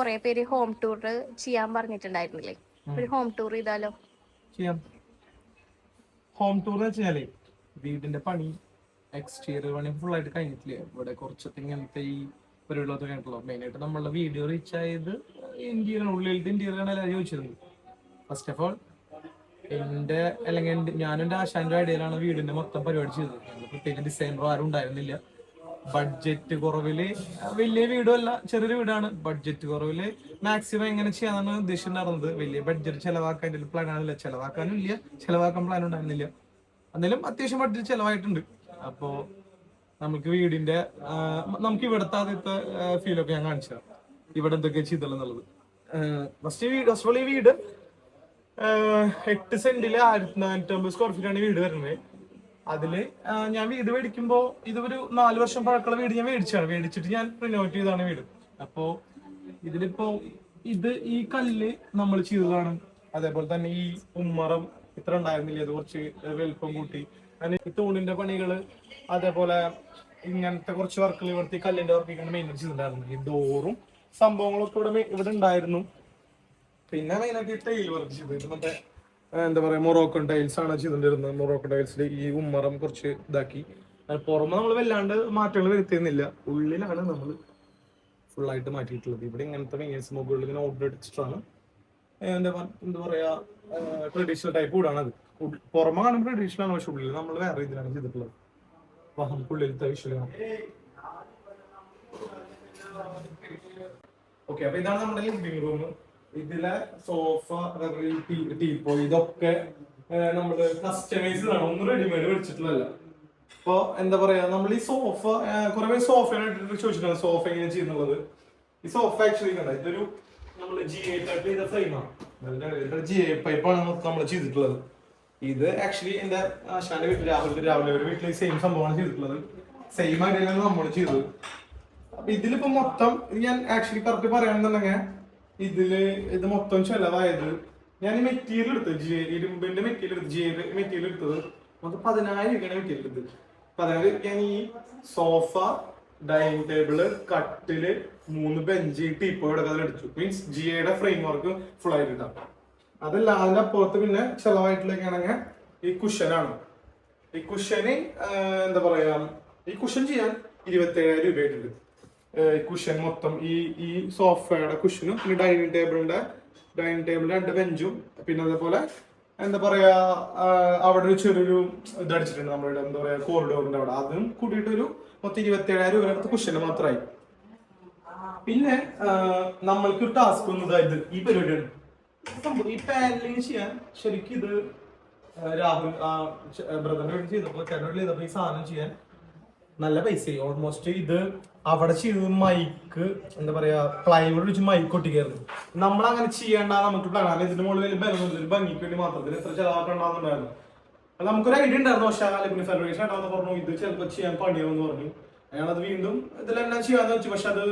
കുറെ പേര് home tour ചെയ്യാൻ പറഞ്ഞിട്ടുണ്ടായിരുന്നില്ലേ? ഒരു ഹോം ടൂർ ചെയ്താലോ? ചെയ്യാം. ഹോം ടൂർ എന്ന് വെച്ചാലേ വീടിന്റെ പണി എക്സ്റ്റീരിയർ പണി ഫുൾ ആയിട്ട് കഴിഞ്ഞിട്ടില്ല. ഇവിടെ കുറച്ചൊക്കെ ഇങ്ങനത്തെ ഈ പരിപാടികളൊക്കെ കഴിഞ്ഞിട്ടുള്ളൂ. മെയിനായിട്ട് നമ്മളുടെ വീഡിയോ റീച്ച് ആയത് ഇന്റീരിയർ, ഉള്ളിലത്തെ ഇന്റീരിയർ ആണ് എല്ലാവരും ചോദിച്ചിരുന്നത്. ഫസ്റ്റ് ഓഫ് ഓൾ എന്റെ അല്ലെങ്കിൽ ഞാനും എന്റെ ആശാന്റെ ഐഡിയയിലാണ് വീടിന്റെ മൊത്തം പരിപാടി ചെയ്തത്. പ്രത്യേകിച്ച് ഡിസൈനർ ആരും ഉണ്ടായിരുന്നില്ല. ബഡ്ജറ്റ് കുറവില്, വലിയ വീടും അല്ല, ചെറിയൊരു വീടാണ്. ബഡ്ജറ്റ് കുറവില് മാക്സിമം എങ്ങനെ ചെയ്യാന്നാണ് ഉദ്ദേശിച്ചിട്ടുണ്ടായിരുന്നത്. വലിയ ബഡ്ജറ്റ് ചെലവാക്കാൻ പ്ലാൻ ആണില്ല, ചെലവാക്കാനും ഇല്ല, ചെലവാക്കാൻ പ്ലാൻ ഉണ്ടായിരുന്നില്ല. എന്നാലും അത്യാവശ്യം ബഡ്ജറ്റ് ചെലവായിട്ടുണ്ട്. അപ്പോ നമുക്ക് വീടിന്റെ നമുക്ക് ഇവിടുത്തെ ആദ്യത്തെ ഫീലൊക്കെ ഞാൻ കാണിച്ചു ഇവിടെ എന്തൊക്കെ ചെയ്തുള്ളത്. ഫസ്റ്റ് ഓൾ ഈ വീട് 8 സെന്റില് 1450 സ്ക്വയർ ഫീറ്റ് ആണ് വീട് വരുന്നത്. അതില് ഞാൻ വീട് മേടിക്കുമ്പോ ഇതൊരു 4 വർഷം പഴക്കമുള്ള വീട് ഞാൻ മേടിച്ചിട്ട് ഞാൻ റിനോവേറ്റ് ചെയ്താണ് വീട്. അപ്പോ ഇതിലിപ്പോ ഈ കല്ല് നമ്മൾ ചെയ്തതാണ്. അതേപോലെ തന്നെ ഈ ഉമ്മറം ഇത്ര ഉണ്ടായിരുന്നില്ല, അത് കുറച്ച് വലുപ്പം കൂട്ടി. ഈ തൂണിന്റെ പണികള്, അതേപോലെ ഇങ്ങനത്തെ കുറച്ച് വർക്കുകൾ ഇവിടുത്തെ കല്ലിന്റെ വർക്കൊക്കെയാണ് മെയിനായിട്ട് ചെയ്തിട്ടുണ്ടായിരുന്നത്. ഈ ഡോറും സംഭവങ്ങളൊക്കെ ഇവിടെ ഉണ്ടായിരുന്നു. പിന്നെ മെയിനായിട്ട് ടൈൽ വർക്ക് ചെയ്ത് മറ്റേ എന്താ പറയാ മൊറോക്കൻ ടൈൽസ് ആണ് ചെയ്തിട്ടുണ്ടായിരുന്നത്. മൊറോക്കൻ ടൈൽസിൽ ഈ ഉമ്മറം കുറച്ച് ഇതാക്കി. പുറമെ നമ്മൾ വല്ലാണ്ട് മാറ്റങ്ങൾ വരുത്തുന്നില്ല, ഉള്ളിലാണ് നമ്മൾ ഫുൾ ആയിട്ട് മാറ്റിയിട്ടുള്ളത്. ഇവിടെ ഇങ്ങനത്തെ വെങ്ങേഴ്സ് മുകളിൽ ഇങ്ങനെ ഓർഡർ അടിച്ചിട്ടാണ് എന്താ പറയാ ട്രഡീഷണൽ ടൈപ്പ് കൂടാണ്. അത് പുറമെ കാണുമ്പോൾ ട്രഡീഷണൽ ആണ്, പക്ഷെ ഉള്ളിൽ നമ്മൾ വേറെ രീതിയിലാണ് ചെയ്തിട്ടുള്ളത്. ഉള്ളിലത്തെ വിഷ്വലാണ്. ഓക്കെ, അപ്പൊ ഇതാണ് നമ്മുടെ ലിവിംഗ് റൂം. ഇതിലെ സോഫ, ടീപ്പോ ഇതൊക്കെ നമ്മള് കസ്റ്റമൈസ്ഡ് ആണ്, ഒന്നും റെഡിമെയ്ഡ് മേടിച്ചിട്ടുള്ളതല്ല. അപ്പൊ എന്താ പറയാ, നമ്മൾ ഈ സോഫ കുറെ പേര് സോഫയായിട്ട് ചോദിച്ചിട്ടാണ് സോഫ എങ്ങനെ ചെയ്യുന്നുള്ളത്. ഈ സോഫ ആക്ച്വലി കണ്ട ഇതൊരു നമ്മൾ GA-ടൈപ്പ് ചെയ്ത ഫ്രെയിമാണ്. GA പൈപ്പാണ് നമ്മൾ ചെയ്തിട്ടുള്ളത്. ഇത് ആക്ച്വലി എന്റെ ആശാന്റെ വീട്ടിൽ രാവിലെ ഒരു വീട്ടിൽ സെയിം സംഭവമാണ് ചെയ്തിട്ടുള്ളത്. സെയിം ആയിട്ടാണ് നമ്മൾ ചെയ്തത്. അപ്പൊ ഇതിലിപ്പോ മൊത്തം ഞാൻ ആക്ച്വലി കറക്റ്റ് പറയാണെന്നുണ്ടെങ്കിൽ ഇത് മൊത്തം ചെലവായത്, ഞാൻ ഈ മെറ്റീരിയൽ എടുത്തത് ഇരുമ്പിന്റെ മെറ്റീരിയൽ എടുത്തത് മൊത്തം 10,000 രൂപയാണ് മെറ്റീരിയൽ എടുത്തത്. 10,000 രൂപയ്ക്കാണ് ഈ സോഫ, ഡൈനിങ് ടേബിള്, കട്ടില്, 3 ബെഞ്ച്, ടീപ്പോ എടുത്തു. മീൻസ് GA-യുടെ ഫ്രെയിം വർക്ക് ഫുൾ ആയിട്ട് ഇട്ടാം. അതല്ല, അതിന്റെ അപ്പുറത്ത് പിന്നെ ചെലവായിട്ടിലേക്കാണെങ്കിൽ ഈ കുഷനാണ്. ഈ കുഷന് എന്താ പറയാ, ഈ കുഷൻ ചെയ്യാൻ 27,000 രൂപയായിട്ടുണ്ട്. കുഷൻ മൊത്തം ഈ സോഫയുടെ കുഷനും പിന്നെ ഡൈനിങ് ടേബിളിന്റെ 2 ബെഞ്ചും പിന്നെ അതേപോലെ എന്താ പറയാ അവിടെ ഒരു ചെറിയൊരു ഇതടിച്ചിട്ടുണ്ട് നമ്മുടെ എന്താ പറയാ കോറിഡോറിന്റെ അവിടെ. അതും കൂട്ടിയിട്ടൊരു മൊത്തം 27,000 രൂപ അടുത്ത് കുഷന് മാത്രമായി. പിന്നെ നമ്മൾക്ക് ഒരു ടാസ്ക് വന്നത് ഈ പരിപാടിയാണ്. ഈ പാനലിങ് ചെയ്യാൻ ശരിക്കും ഇത് രാഹുൽ ബ്രദറിന്റെ വീട്ടിൽ ചെയ്തപ്പോ ഈ സാധനം ചെയ്യാൻ നല്ല പൈസയായി. ഓൾമോസ്റ്റ് ഇത് അവിടെ ചെയ്തത് മൈക്ക് എന്താ പറയാ പ്ലൈവുഡ് വെച്ച് മൈക്ക് ഒട്ടിക്കായിരുന്നു. നമ്മളങ്ങനെ ചെയ്യേണ്ട നമുക്ക് പ്ലാൻ. ഇതിന്റെ മുകളിൽ വലിയ ബലമൊന്നും ഭംഗിക്ക് വേണ്ടി മാത്രത്തിൽ എത്ര ചെലവാക്കണ്ടാവുന്നുണ്ടായിരുന്നു. അത് നമുക്കൊരു ഐഡിയ ഉണ്ടായിരുന്നു. പക്ഷേ പിന്നെ ഫെഡറേഷൻ ഉണ്ടാവുന്ന പറഞ്ഞു ഇത് ചിലപ്പോൾ ചെയ്യാൻ പണിയാവെന്ന് പറഞ്ഞു. അയാളത് വീണ്ടും ഇതിലെല്ലാം ചെയ്യാന്ന് വെച്ചു. പക്ഷെ അത്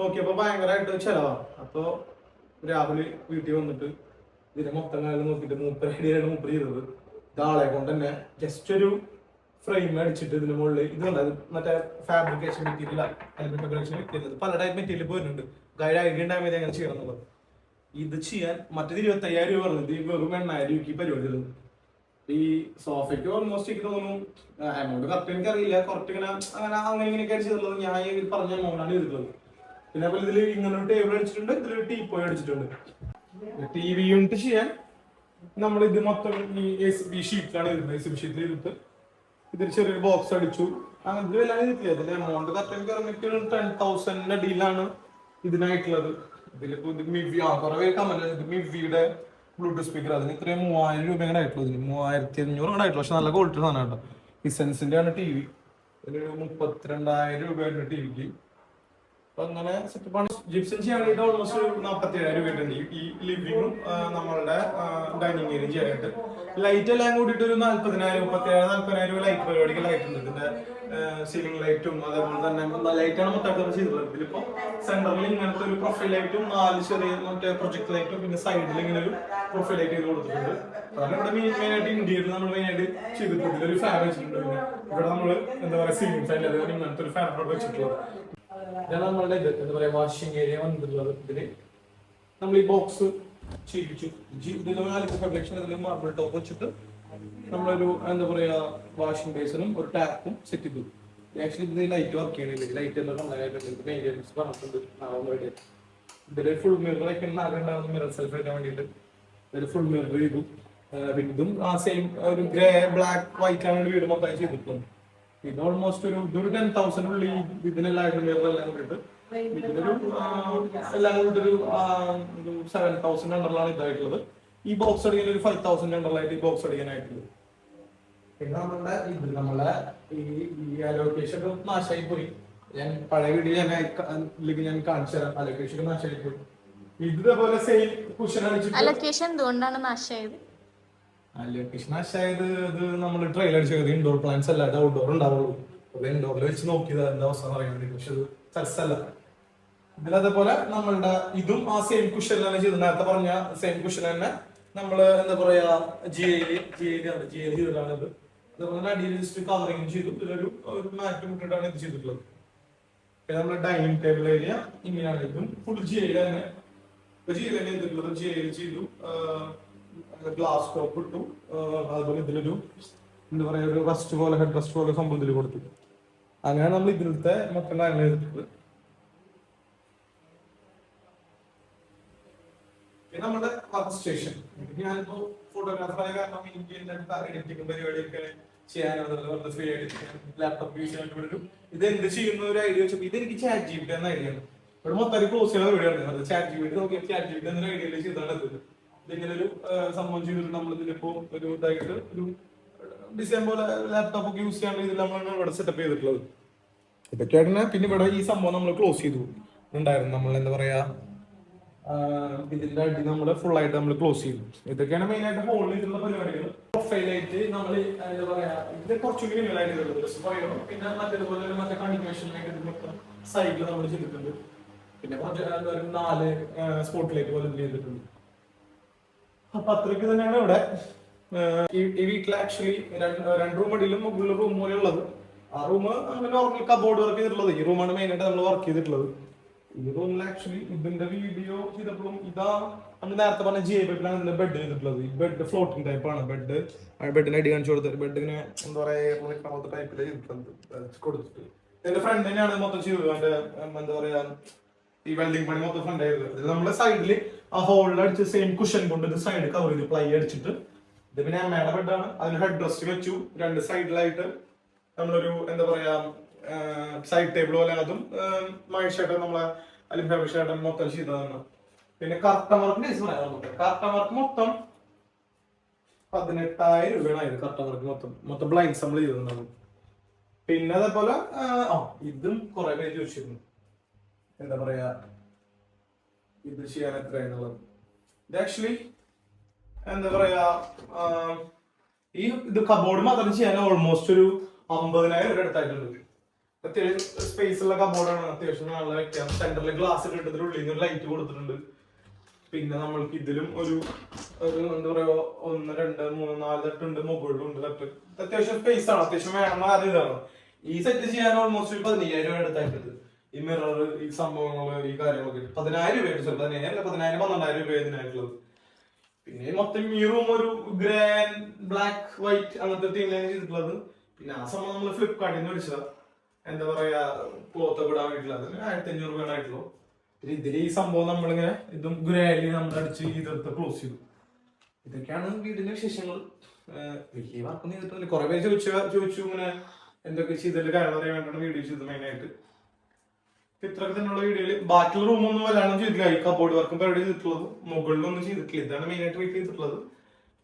നോക്കിയപ്പോ ഭയങ്കരമായിട്ട് ചെലവാണ്. അപ്പൊ രാഹുല് വീട്ടിൽ വന്നിട്ട് ഇതിന്റെ മൊത്തം കാലം നോക്കിയിട്ട് മൂപ്പർ ഐഡിയയാണ് മൂപ്പർ ചെയ്തത്. ഇതാളെ കൊണ്ട് തന്നെ ജസ്റ്റ് ഒരു ഫ്രെയിം അടിച്ചിട്ട് ഇതിന് മുകളിൽ ഇതുണ്ട് മറ്റേ ഫാബ്രിക്കേഷൻ മെറ്റീരിയൽ പല ടൈപ്പ് മെറ്റീരിയൽ പോയിട്ടുണ്ട്. ഗൈഡ് ഐഡിയ ഉണ്ടായാൽ മതി അങ്ങനെ ചെയ്യണം എന്നുള്ളത്. ഇത് ചെയ്യാൻ മറ്റേത് 25,000 രൂപ പറഞ്ഞത് ഈ വെറും 8,000 രൂപയ്ക്ക് പരിപാടി തരുന്നത്. ഈ സോഫയ്ക്ക് ഓൾമോസ്റ്റ് എനിക്ക് തോന്നുന്നു എമൗണ്ട് കറക്റ്റ് എനിക്കറിയില്ല. കറക്റ്റ് അങ്ങനെ ഇങ്ങനെയൊക്കെ ചെയ്തിട്ടുള്ളത്. ഞാൻ പറഞ്ഞ എമൗണ്ടാണ് ചെയ്തിട്ടുള്ളത്. പിന്നെ അതുപോലെ ഇതിൽ ഇങ്ങനെ ഒരു ടേബിൾ അടിച്ചിട്ടുണ്ട്, ഇതിലൊരു ടീപ്പോയി അടിച്ചിട്ടുണ്ട്. TV യൂണിറ്റ് ചെയ്യാൻ നമ്മൾ ഇത് മൊത്തം ഈ SB ഷീറ്റിലാണ് ഇരുന്നത്. SB ഷീറ്റിൽ ഇരുത്ത് ഇതിൽ ചെറിയൊരു ബോക്സ് അടിച്ചു. അങ്ങനെ ഇത് വല്ലാതെ കിട്ടില്ല. ഇതിന്റെ എമൗണ്ട് കറക്റ്റ് എനിക്ക് ഇറങ്ങിയിട്ട് 10,000 ഡീലാണ് ഇതിനായിട്ടുള്ളത്. ഇതിലിപ്പോ കുറെ പേര് കമന്റ് മിവിയുടെ ബ്ലൂടൂത്ത് സ്പീക്കർ അതിന് ഇത്രയും 3,000 രൂപ അങ്ങനെ ആയിട്ടുള്ളൂ. ഇതിന് 3,500 ആയിട്ടുള്ളൂ. പക്ഷെ നല്ല ക്വാളിറ്റി സാധനം കേട്ടോ. ഹിസൻസിന്റെ ആണ് TV. ഇതിനൊരു 32,000 രൂപയായിട്ട് TVക്ക്. അപ്പൊ അങ്ങനെ സെറ്റപ്പാണ്. ജിപ്സം ചെയ്യാൻ വേണ്ടിയിട്ട് ഓൾമോസ്റ്റ് 47,000 രൂപയുണ്ട്. ഈ ലിവിംഗും നമ്മളുടെ ഡൈനിങ് ഏരിയ ചെയ്യാനായിട്ട്. ലൈറ്റ് എല്ലാം കൂടിയിട്ട് ഒരു 40,000 40,000 രൂപ ലൈറ്റ് പരിപാടിക്ക് ലൈറ്റ് ഉണ്ട്. ഇതിന്റെ സീലിംഗ് ലൈറ്റും അതേപോലെ തന്നെ ലൈറ്റാണ് മൊത്തമായിട്ട് ചെയ്തിട്ടുള്ളത്. ഇതിലിപ്പോ സെന്ററിൽ ഇങ്ങനത്തെ ഒരു പ്രൊഫൈൽ ലൈറ്റും 4 ചെറിയ മറ്റേ പ്രൊജക്ട് ലൈറ്റും പിന്നെ സൈഡിൽ ഇങ്ങനെ ഒരു പ്രൊഫൈൽ ലൈറ്റ് ചെയ്ത് കൊടുത്തിട്ടുണ്ട്. അതാണ് ഇവിടെ മെയിനായിട്ട് ഇന്ത്യയിൽ നമ്മൾ മെയിനായിട്ട് ചെയ്തിട്ടുണ്ട്. ഇതിലൊരു ഫാൻ വെച്ചിട്ടുണ്ട്. പിന്നെ ഇവിടെ നമ്മൾ എന്താ പറയാ സീലിംഗ് ഫാൻ ഇങ്ങനത്തെ ഒരു ഫാൻ വെച്ചിട്ടുള്ളത്. ഇതാണ് നമ്മളുടെ എന്താ പറയാ വാഷിംഗ് ഏരിയ വന്നിട്ടുള്ളത്. ഇതില് നമ്മൾ ഈ ബോക്സ് ചെയ്യിപ്പിച്ചു. ഫാബ്രിക്കേഷൻ ഇതിൽ മാർബിൾ ടോപ്പ് വെച്ചിട്ട് നമ്മളൊരു എന്താ പറയാ വാഷിംഗ് ബേസിനും ഒരു ടാപ്പും സെറ്റ് ചെയ്തു. ആക്ച്വലി ഇത് ലൈറ്റ് വർക്ക് ചെയ്യണില്ല. ലൈറ്റ് എല്ലാം മെയിൻ്റെനൻസ് പറഞ്ഞിട്ടുണ്ട്. ഇതിൽ ഫുൾ മിററൊക്കെ ഉണ്ടാകുന്ന മിറർ സെൽഫ് എടുക്കാൻ വേണ്ടിയിട്ട് ഇതിൽ ഫുൾ മിറർ ചെയ്തു. പിന്നെ ഇതും ആ സെയിം ഒരു ഗ്രേ ബ്ലാക്ക് വൈറ്റ് ആണ് വീട് മൊത്തമായി ചെയ്തിട്ടുള്ളത്. ഇത് ഓൾമോസ്റ്റ് ഒരു 10,000 ഉള്ളിൽ ഇതിനെല്ലാം മിററെല്ലാം കൂടിയിട്ട് ഇതിലൊരു എല്ലാം കൂടി ഒരു 7,000 അണ്ടറിലാണ് ഇതായിട്ടുള്ളത്. ഈ ബോക്സ് അടിക്കാൻ ഒരു 5,000 അണ്ടറിലായിട്ട് ഈ ബോക്സ് അടിക്കാനായിട്ടുള്ളത്. പിന്നെ നമ്മളെ ഈ അലോക്കേഷൻ നാശമായി പോയി. ഞാൻ പഴയ വീഡിയോ ഞാൻ കാണിച്ചു തരാം. അലോക്കേഷൻ നാശമായി പോയി. ഇതേപോലെ സെയിം കുഷൻ അടിച്ചിട്ട് അലോക്കേഷൻ എന്തുകൊണ്ടാണ് നാശമായത്? അലോക്കേഷൻ നാശമായത് ഇത് നമ്മൾ ട്രെയിൽ അടിച്ചത് ഇൻഡോർ പ്ലാന്റ്സ് അല്ലാതെ ഔട്ട്ഡോർ ഉണ്ടാവുള്ളൂ. അത് ഇൻഡോറിൽ വെച്ച് നോക്കിയത് എന്താ അവസ്ഥ എന്ന് പറയാൻ വേണ്ടി. പക്ഷെ അത് സക്സസ് അല്ല. ഇതിലതേപോലെ നമ്മളുടെ ഇതും ആ സെയിം കുഷൻ തന്നെ ചെയ്തു. നേരത്തെ പറഞ്ഞ സെയിം കുഷൻ തന്നെ നമ്മള് എന്താ പറയാ ജി ഐ ചെയ്തതാണ് ഇത്. അതുപോലെ അടിയിൽ ജസ്റ്റ് കവറിങ് ചെയ്തു. ഇതിലൊരു മാറ്റും ഇട്ടിട്ടാണ് ഇത് ചെയ്തിട്ടുള്ളത്. പിന്നെ നമ്മുടെ ഡൈനിങ് ടേബിൾ ഏരിയ ഇങ്ങനെയാണ്. ഇതും ഫുൾ ജി ഐ തന്നെ ചെയ്തിട്ടുള്ളത്. ജി ഐ ചെയ്തു. ഗ്ലാസ് ടോപ്പ് ഇട്ടു. അതുപോലെ ഇതിലൊരു എന്താ പറയാ ഒരു റസ്റ്റ് പോലെ ഹെഡ് റസ്റ്റ് പോലെ സംഭവം ഇതിൽ കൊടുത്തു. അങ്ങനെ നമ്മൾ ഇതിലത്തെ മൊത്തം കാര്യങ്ങൾ ചെയ്തിട്ടുള്ളത്. പിന്നെ നമ്മുടെ വർക്ക് സ്റ്റേഷൻ. ഞാനിപ്പോ ഫോട്ടോഗ്രാഫറായ കാരണം എനിക്ക് എഡിറ്റിംഗ് പരിപാടിയൊക്കെ ചെയ്യാനോ ഫ്രീ ആയിട്ട് ലാപ്ടോപ്പ് യൂസ് ചെയ്യാൻ വരും. ഇത് എന്ത് ചെയ്യുന്ന ഒരു ഐഡിയ വെച്ചപ്പോൾ ഇത് എനിക്ക് ചാറ്റ് ജി പി ടി എന്ന ഐഡിയ ആണ്. ഇവിടെ മൊത്തം ക്ലോസ് ചെയ്യുന്ന പരിപാടിയാണ്. ചാറ്റ് ജി പി ടി നോക്കിയാൽ ചാറ്റ് ജി പി ടി എന്നൊരു ഐഡിയയിൽ ചെയ്താണ് ഇതിങ്ങനെ ഒരു സംഭവം ചെയ്തിട്ട് നമ്മളിതിലിപ്പോ ഒരു ഇതായിട്ട് ഒരു ഡിസൈൻ പോലെ ലാപ്ടോപ്പ് ഒക്കെ യൂസ് ചെയ്യാൻ രീതിയിൽ നമ്മളാണ് ഇവിടെ സെറ്റപ്പ് ചെയ്തിട്ടുള്ളത്. ഇതൊക്കെയാണ്. പിന്നെ ഇവിടെ ഈ സംഭവം നമ്മൾ ക്ലോസ് ചെയ്തു ഉണ്ടായിരുന്നു. നമ്മൾ എന്താ പറയാ ഇതിന്റെ അടി നമ്മൾ ഫുൾ ആയിട്ട് നമ്മൾ ക്ലോസ് ചെയ്തു. ഇതൊക്കെയാണ് മെയിൻ ആയിട്ട് ഹോൾഡ് ചെയ്തിട്ടുള്ള പരിപാടികൾ. പ്രൊഫൈലായിട്ട് നമ്മൾ എന്താ പറയാ ഇത് കുറച്ചുകൂടി ആയിട്ട് പിന്നെ മറ്റേതുപോലെ മറ്റേ കണ്ടിന്യൂഷൻ സൈഡിൽ നമ്മൾ ചെയ്തിട്ടുണ്ട്. പിന്നെ കുറച്ച് 4 സ്പോട്ട് ലൈറ്റ് പോലെ ചെയ്തിട്ടുണ്ട്. അപ്പൊ അത്രയ്ക്ക് തന്നെയാണ് ഇവിടെ. ഈ വീട്ടിൽ ആക്ച്വലി 2 റൂം അടിയിലും മുകളിൽ റൂം പോലെ ഉള്ളത്. ആ റൂം നമ്മൾ നോർമൽ കബോർഡ് വർക്ക് ചെയ്തിട്ടുള്ളത്. ഈ റൂമാണ് മെയിൻ ആയിട്ട് നമ്മൾ വർക്ക് ചെയ്തിട്ടുള്ളത്. ഈ റൂമിൽ ആക്ച്വലി ഇതിന്റെ വീഡിയോ ചെയ്തപ്പോഴും ഇതാ നമ്മൾ നേരത്തെ പറഞ്ഞ ജി ഐ ബെഡിലാണ് ഇതിന്റെ ബെഡ് ചെയ്തിട്ടുള്ളത്. ഈ ബെഡ് ഫ്ലോട്ടിംഗ് ടൈപ്പ് ആണ്. ബെഡിന് അടി കാണിച്ചു കൊടുത്തത്. ബെഡ് ഇങ്ങനെ എന്താ പറയാ ടൈപ്പിൽ കൊടുത്തിട്ട് എന്റെ ഫ്രണ്ട് തന്നെയാണ് മൊത്തം ചെയ്തത്. എന്റെ എന്താ പറയാ ഈ വെൽഡിംഗ് പണി മൊത്തം ഫ്രണ്ട് ചെയ്തത്. നമ്മളെ സൈഡിൽ ആ ഹോളിൽ അടിച്ച് സെയിം കുഷൻ കൊണ്ട് ഇത് സൈഡ് കവർ ചെയ്ത് പ്ലൈ അടിച്ചിട്ട് ഇത് പിന്നെ അമ്മയുടെ ബെഡാണ്. അതിന് ഹെഡ് റെസ്റ്റ് വെച്ചു. 2 സൈഡിലായിട്ട് നമ്മളൊരു എന്താ പറയാ സൈഡ് ടേബിൾ പോലെ അതും മൈഷേട്ടൻ നമ്മളെ അലിംഫാബി ഷേട്ടൻ മൊത്തം ചെയ്തതാണ്. പിന്നെ കർട്ടൻ വർക്ക് കർട്ടൻ വർക്ക് മൊത്തം 18,000 രൂപയാണ്. കർട്ടൻ വർക്ക് മൊത്തം ബ്ലൈൻഡ്സ് നമ്മൾ ചെയ്തിട്ടുണ്ടാവും. പിന്നെ അതേപോലെ ഇതും കുറെ പേര് ചോദിച്ചിരുന്നു എന്താ പറയാ ഇത് ചെയ്യാൻ എത്രയാന്നുള്ളത്. ഇത് ആക്ച്വലി എന്താ പറയാ ഇത് കബോർഡ് മാത്രം ചെയ്യാൻ ഓൾമോസ്റ്റ് ഒരു 50,000 രൂപ അടുത്തായിട്ടുണ്ട്. അത്യാവശ്യം സ്പേസ് ഉള്ള കബോർഡാണ്. അത്യാവശ്യം നല്ല വെക്കാം. സെന്ററിൽ ഗ്ലാസ് ഇട്ടിട്ട് ഉള്ളിൽ നിന്ന് ലൈറ്റ് കൊടുത്തിട്ടുണ്ട്. പിന്നെ നമ്മൾക്ക് ഇതിലും ഒരു എന്താ പറയാ 1 2 3 4 തട്ടുണ്ട്. മുകളിലുണ്ട് തട്ട്. അത്യാവശ്യം സ്പേസ് ആണ്. അത്യാവശ്യം വേണമെന്ന് ആദ്യം ഇതാണ്. ഈ സെറ്റ് ചെയ്യാൻ ഓൾമോസ്റ്റ് 15,000 രൂപ അടുത്തായിട്ടുണ്ട്. ഈ മിറർ ഈ സംഭവങ്ങൾ ഈ കാര്യങ്ങളൊക്കെ 10,000 രൂപ 12,000 രൂപ ഇതിനായിട്ടുള്ളത്. പിന്നെ മൊത്തം ഈ റൂം ഒരു ഗ്രാൻഡ് ബ്ലാക്ക് വൈറ്റ് അങ്ങനത്തെ തീമിലാണ് ചെയ്തിട്ടുള്ളത്. പിന്നെ ആ സംഭവം നമ്മൾ ഫ്ലിപ്കാർട്ടിൽ നിന്ന് മേടിച്ചതാണ്. എന്താ പറയാ ക്ലോത്ത് ഒക്കെ ഇടാൻ വേണ്ടിയിട്ടുള്ളത്. 1,500 രൂപ ആയിട്ടുള്ളൂ. ഇതിൽ ഈ സംഭവം നമ്മളിങ്ങനെ ഇതും ഗ്രാലി നമ്മൾ അടിച്ച് ഇതെടുത്ത് ക്ലോസ് ചെയ്തു. ഇതൊക്കെയാണ് വീടിന്റെ വിശേഷങ്ങൾ. വലിയ വർക്കൊന്നും ചെയ്തിട്ടില്ല. കുറെ പേര് ചോദിച്ചു ഇങ്ങനെ എന്തൊക്കെ ചെയ്തിട്ട് കാര്യം അറിയാൻ വേണ്ടിയാണ് വീഡിയോ ചെയ്തത് മെയിനായിട്ട്. ഇത്രയൊക്കെ തന്നെയുള്ള വീഡിയോയില് ബാക്കിയുള്ള റൂമൊന്നും വല്ലാണ്ട് ചെയ്തിട്ടില്ല. ഈ കബോർഡ് വർക്കും പരിപാടി ചെയ്തിട്ടുള്ളത്. മുകളിലൊന്നും ചെയ്തിട്ടില്ല. ഇതാണ് മെയിനായിട്ട് വീട്ടിൽ ചെയ്തിട്ടുള്ളത്.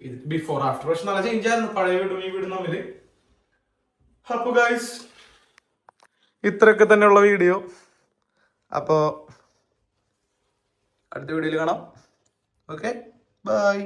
ഇത് ബിഫോർ ആഫ്റ്റർ പക്ഷെ നല്ല ചേഞ്ച് ആയിരുന്നു പഴയ വീടും ഈ വീടും തമ്മില്. അപ്പൊ ഗൈസ് ഇത്രയൊക്കെ തന്നെയുള്ള വീഡിയോ. അപ്പോ അടുത്ത വീഡിയോയിൽ കാണാം. Okay bye.